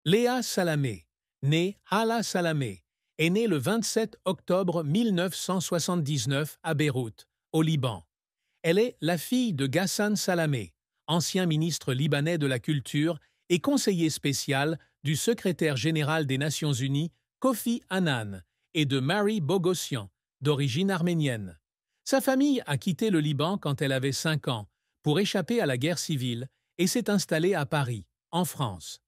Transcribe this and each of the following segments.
Léa Salamé, née Hala Salamé, est née le 27 octobre 1979 à Beyrouth, au Liban. Elle est la fille de Ghassan Salamé, ancien ministre libanais de la Culture et conseiller spécial du secrétaire général des Nations Unies, Kofi Annan, et de Mary Bogossian, d'origine arménienne. Sa famille a quitté le Liban quand elle avait 5 ans pour échapper à la guerre civile et s'est installée à Paris, en France.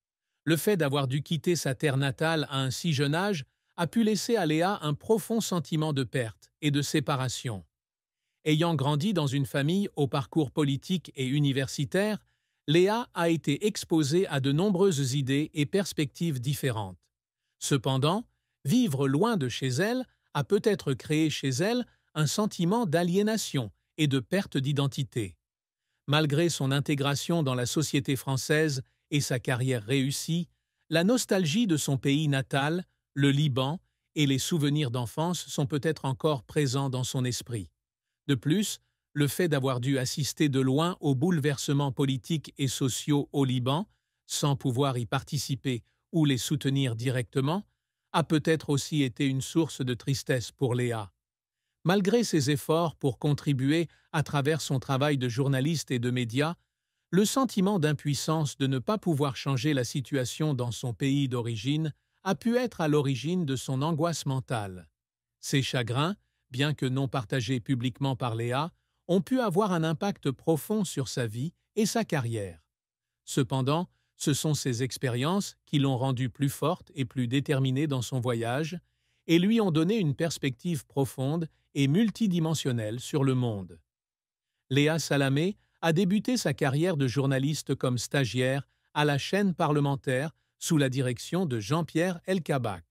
Le fait d'avoir dû quitter sa terre natale à un si jeune âge a pu laisser à Léa un profond sentiment de perte et de séparation. Ayant grandi dans une famille au parcours politique et universitaire, Léa a été exposée à de nombreuses idées et perspectives différentes. Cependant, vivre loin de chez elle a peut-être créé chez elle un sentiment d'aliénation et de perte d'identité. Malgré son intégration dans la société française et sa carrière réussie, la nostalgie de son pays natal, le Liban, et les souvenirs d'enfance sont peut-être encore présents dans son esprit. De plus, le fait d'avoir dû assister de loin aux bouleversements politiques et sociaux au Liban, sans pouvoir y participer ou les soutenir directement, a peut-être aussi été une source de tristesse pour Léa. Malgré ses efforts pour contribuer à travers son travail de journaliste et de média, le sentiment d'impuissance de ne pas pouvoir changer la situation dans son pays d'origine a pu être à l'origine de son angoisse mentale. Ces chagrins, bien que non partagés publiquement par Léa, ont pu avoir un impact profond sur sa vie et sa carrière. Cependant, ce sont ces expériences qui l'ont rendue plus forte et plus déterminée dans son voyage et lui ont donné une perspective profonde et multidimensionnelle sur le monde. Léa Salamé a débuté sa carrière de journaliste comme stagiaire à la chaîne parlementaire sous la direction de Jean-Pierre Elkabbach.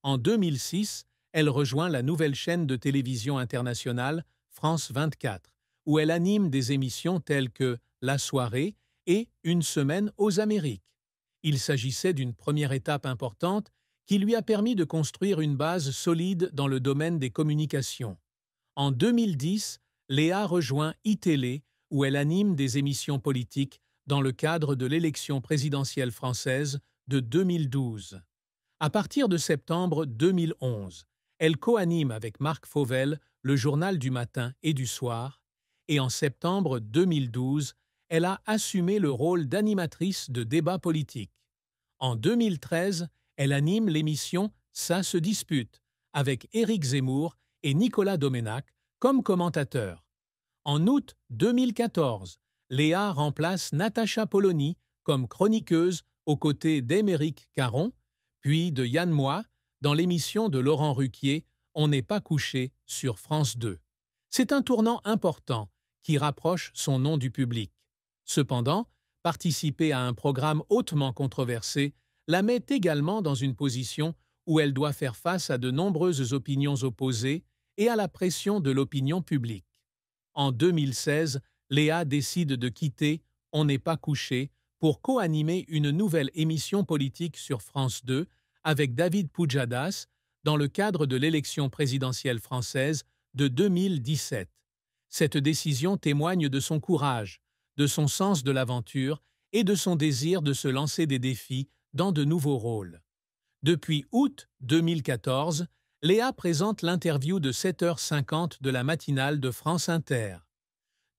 En 2006, elle rejoint la nouvelle chaîne de télévision internationale France 24, où elle anime des émissions telles que La Soirée et Une semaine aux Amériques. Il s'agissait d'une première étape importante qui lui a permis de construire une base solide dans le domaine des communications. En 2010, Léa rejoint iTélé, où elle anime des émissions politiques dans le cadre de l'élection présidentielle française de 2012. À partir de septembre 2011, elle co-anime avec Marc Fauvel le journal du matin et du soir, et en septembre 2012, elle a assumé le rôle d'animatrice de débats politiques. En 2013, elle anime l'émission Ça se dispute, avec Éric Zemmour et Nicolas Doménac comme commentateurs. En août 2014, Léa remplace Natacha Polony comme chroniqueuse aux côtés d'Aymeric Caron, puis de Yann Moix, dans l'émission de Laurent Ruquier « On n'est pas couché » sur France 2. C'est un tournant important qui rapproche son nom du public. Cependant, participer à un programme hautement controversé la met également dans une position où elle doit faire face à de nombreuses opinions opposées et à la pression de l'opinion publique. En 2016, Léa décide de quitter On n'est pas couché pour co-animer une nouvelle émission politique sur France 2 avec David Pujadas dans le cadre de l'élection présidentielle française de 2017. Cette décision témoigne de son courage, de son sens de l'aventure et de son désir de se lancer des défis dans de nouveaux rôles. Depuis août 2014, Léa présente l'interview de 7h50 de la matinale de France Inter.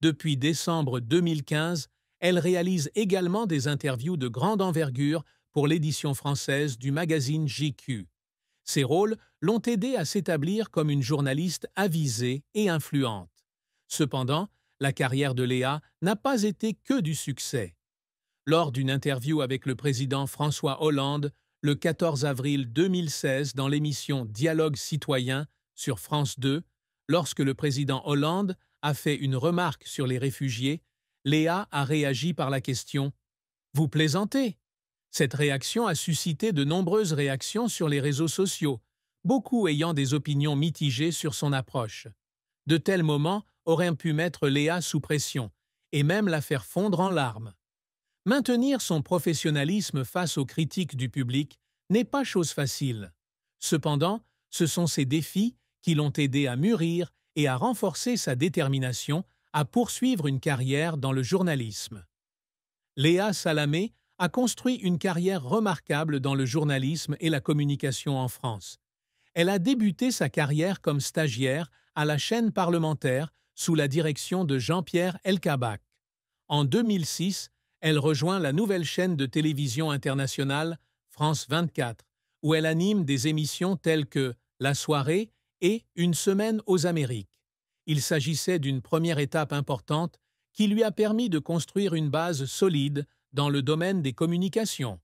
Depuis décembre 2015, elle réalise également des interviews de grande envergure pour l'édition française du magazine JQ. Ces rôles l'ont aidée à s'établir comme une journaliste avisée et influente. Cependant, la carrière de Léa n'a pas été que du succès. Lors d'une interview avec le président François Hollande, le 14 avril 2016 dans l'émission Dialogue citoyen sur France 2, lorsque le président Hollande a fait une remarque sur les réfugiés, Léa a réagi par la question « Vous plaisantez ?» Cette réaction a suscité de nombreuses réactions sur les réseaux sociaux, beaucoup ayant des opinions mitigées sur son approche. De tels moments auraient pu mettre Léa sous pression et même la faire fondre en larmes. Maintenir son professionnalisme face aux critiques du public n'est pas chose facile. Cependant, ce sont ces défis qui l'ont aidé à mûrir et à renforcer sa détermination à poursuivre une carrière dans le journalisme. Léa Salamé a construit une carrière remarquable dans le journalisme et la communication en France. Elle a débuté sa carrière comme stagiaire à la chaîne parlementaire sous la direction de Jean-Pierre Elkabbach. En 2006, elle rejoint la nouvelle chaîne de télévision internationale France 24, où elle anime des émissions telles que La soirée et Une semaine aux Amériques. Il s'agissait d'une première étape importante qui lui a permis de construire une base solide dans le domaine des communications.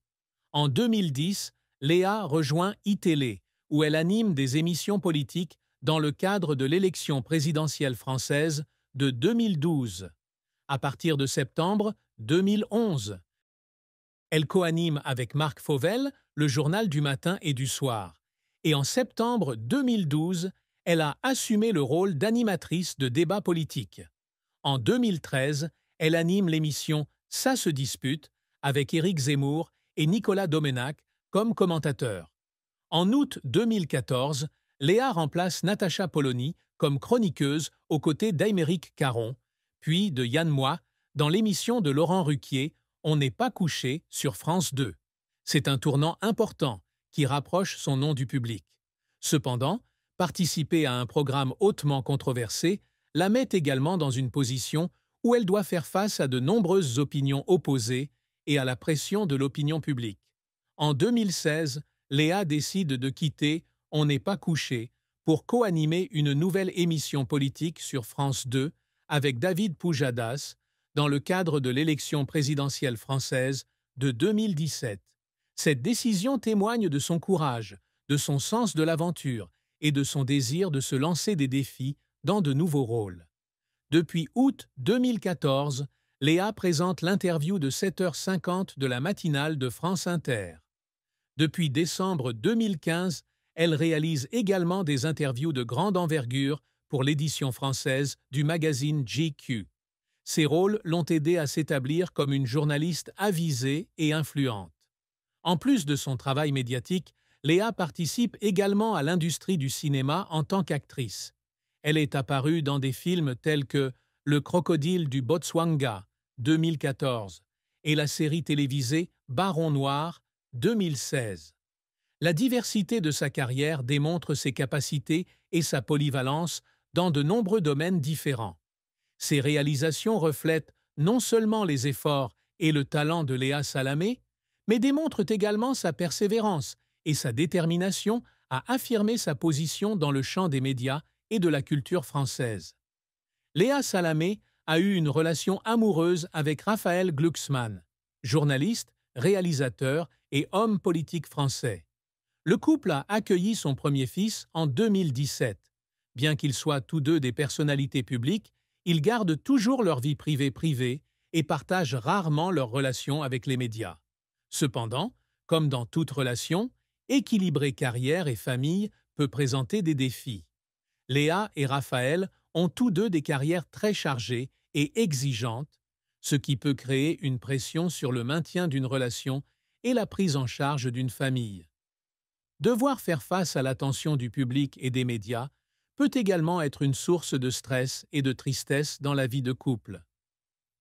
En 2010, Léa rejoint iTélé, où elle anime des émissions politiques dans le cadre de l'élection présidentielle française de 2012. À partir de septembre 2011, elle coanime avec Marc Fauvel le journal du matin et du soir. Et en septembre 2012, elle a assumé le rôle d'animatrice de débats politiques. En 2013, elle anime l'émission Ça se dispute avec Éric Zemmour et Nicolas Domenach comme commentateurs. En août 2014, Léa remplace Natacha Polony comme chroniqueuse aux côtés d'Aymeric Caron, puis de Yann Moix dans l'émission de Laurent Ruquier On n'est pas couché sur France 2. C'est un tournant important qui rapproche son nom du public. Cependant, participer à un programme hautement controversé la met également dans une position où elle doit faire face à de nombreuses opinions opposées et à la pression de l'opinion publique. En 2016, Léa décide de quitter On n'est pas couché pour co-animer une nouvelle émission politique sur France 2 avec David Pujadas dans le cadre de l'élection présidentielle française de 2017. Cette décision témoigne de son courage, de son sens de l'aventure et de son désir de se lancer des défis dans de nouveaux rôles. Depuis août 2014, Léa présente l'interview de 7h50 de la matinale de France Inter. Depuis décembre 2015, elle réalise également des interviews de grande envergure pour l'édition française du magazine GQ. Ces rôles l'ont aidée à s'établir comme une journaliste avisée et influente. En plus de son travail médiatique, Léa participe également à l'industrie du cinéma en tant qu'actrice. Elle est apparue dans des films tels que Le crocodile du Botswana, 2014, et la série télévisée Baron Noir, 2016. La diversité de sa carrière démontre ses capacités et sa polyvalence dans de nombreux domaines différents. Ses réalisations reflètent non seulement les efforts et le talent de Léa Salamé, mais démontrent également sa persévérance et sa détermination à affirmer sa position dans le champ des médias et de la culture française. Léa Salamé a eu une relation amoureuse avec Raphaël Glucksmann, journaliste, réalisateur et homme politique français. Le couple a accueilli son premier fils en 2017. Bien qu'ils soient tous deux des personnalités publiques, ils gardent toujours leur vie privée et partagent rarement leurs relations avec les médias. Cependant, comme dans toute relation, équilibrer carrière et famille peut présenter des défis. Léa et Raphaël ont tous deux des carrières très chargées et exigeantes, ce qui peut créer une pression sur le maintien d'une relation et la prise en charge d'une famille. Devoir faire face à l'attention du public et des médias peut également être une source de stress et de tristesse dans la vie de couple.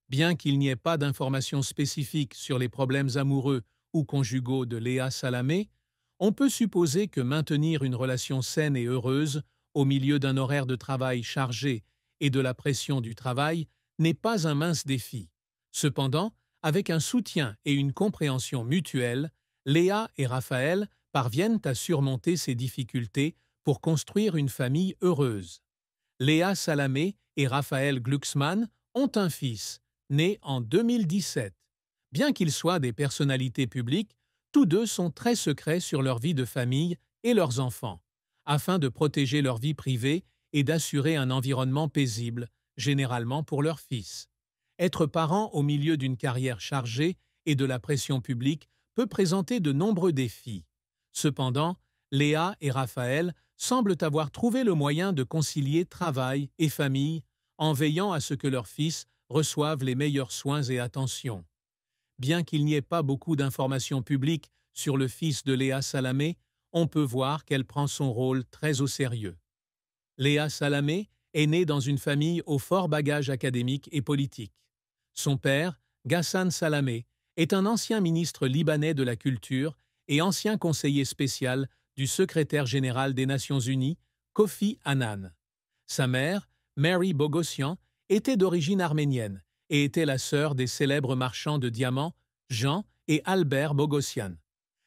Bien qu'il n'y ait pas d'informations spécifiques sur les problèmes amoureux ou conjugaux de Léa Salamé, on peut supposer que maintenir une relation saine et heureuse au milieu d'un horaire de travail chargé et de la pression du travail n'est pas un mince défi. Cependant, avec un soutien et une compréhension mutuelle, Léa et Raphaël parviennent à surmonter ces difficultés pour construire une famille heureuse. Léa Salamé et Raphaël Glucksmann ont un fils, né en 2017. Bien qu'ils soient des personnalités publiques, tous deux sont très secrets sur leur vie de famille et leurs enfants, afin de protéger leur vie privée et d'assurer un environnement paisible, généralement pour leur fils. Être parent au milieu d'une carrière chargée et de la pression publique peut présenter de nombreux défis. Cependant, Léa et Raphaël semblent avoir trouvé le moyen de concilier travail et famille en veillant à ce que leur fils reçoive les meilleurs soins et attentions. Bien qu'il n'y ait pas beaucoup d'informations publiques sur le fils de Léa Salamé, on peut voir qu'elle prend son rôle très au sérieux. Léa Salamé est née dans une famille au fort bagage académique et politique. Son père, Ghassan Salamé, est un ancien ministre libanais de la Culture et ancien conseiller spécial du secrétaire général des Nations Unies, Kofi Annan. Sa mère, Mary Bogossian, était d'origine arménienne et était la sœur des célèbres marchands de diamants Jean et Albert Bogossian.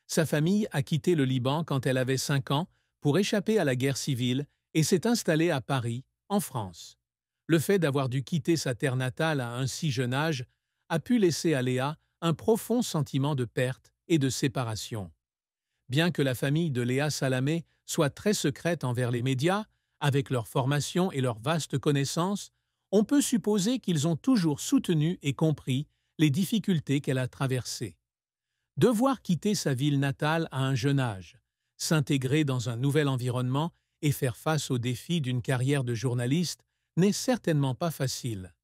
Sa famille a quitté le Liban quand elle avait 5 ans pour échapper à la guerre civile et s'est installée à Paris, en France. Le fait d'avoir dû quitter sa terre natale à un si jeune âge a pu laisser à Léa un profond sentiment de perte et de séparation. Bien que la famille de Léa Salamé soit très secrète envers les médias, avec leur formation et leurs vastes connaissances, on peut supposer qu'ils ont toujours soutenu et compris les difficultés qu'elle a traversées. Devoir quitter sa ville natale à un jeune âge, s'intégrer dans un nouvel environnement et faire face aux défis d'une carrière de journaliste n'est certainement pas facile.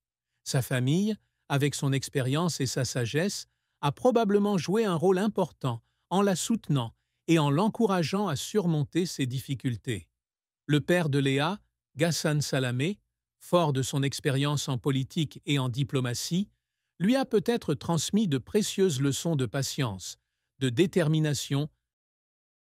Sa famille, avec son expérience et sa sagesse, a probablement joué un rôle important en la soutenant et en l'encourageant à surmonter ses difficultés. Le père de Léa, Ghassan Salamé, fort de son expérience en politique et en diplomatie, lui a peut-être transmis de précieuses leçons de patience, de détermination